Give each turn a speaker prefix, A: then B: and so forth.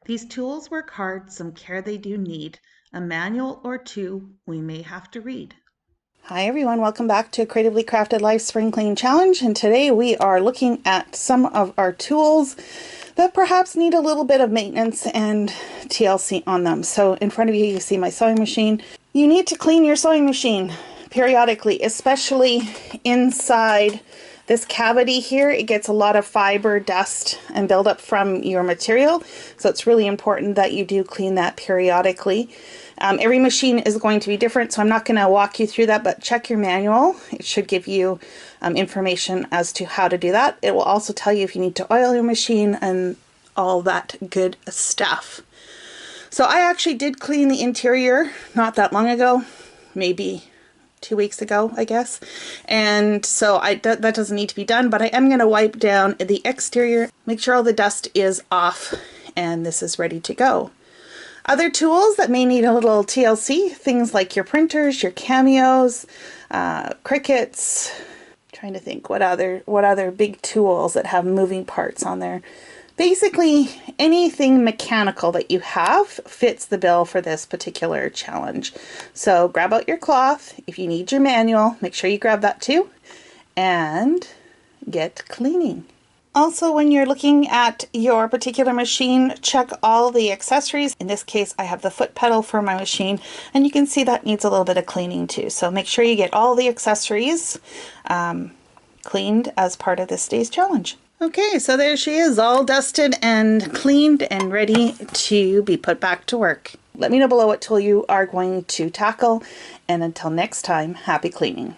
A: These tools work hard, some care they do need. A manual or two we may have to read.
B: Hi everyone, welcome back to Creatively Crafted Life Spring Clean Challenge, and today we are looking at some of our tools that perhaps need a little bit of maintenance and TLC on them. So in front of you, you see my sewing machine. You need to clean your sewing machine periodically, especially inside this cavity here. It gets a lot of fiber, dust, and buildup from your material, so it's really important that you do clean that periodically. Every machine is going to be different, so I'm not going to walk you through that, but check your manual. It should give you information as to how to do that. It will also tell you if you need to oil your machine and all that good stuff. So I actually did clean the interior not that long ago, maybe 2 weeks ago, I guess. And so that doesn't need to be done, but I am going to wipe down the exterior, make sure all the dust is off, and this is ready to go. Other tools that may need a little TLC, things like your printers, your cameos, Cricuts. Trying to think what other big tools that have moving parts on there. Basically, anything mechanical that you have fits the bill for this particular challenge. So grab out your cloth. If you need your manual, make sure you grab that too, and get cleaning. Also, when you're looking at your particular machine, check all the accessories. In this case, I have the foot pedal for my machine, and you can see that needs a little bit of cleaning too. So make sure you get all the accessories cleaned as part of this day's challenge. Okay, so there she is, all dusted and cleaned and ready to be put back to work. Let me know below what tool you are going to tackle, and until next time, happy cleaning.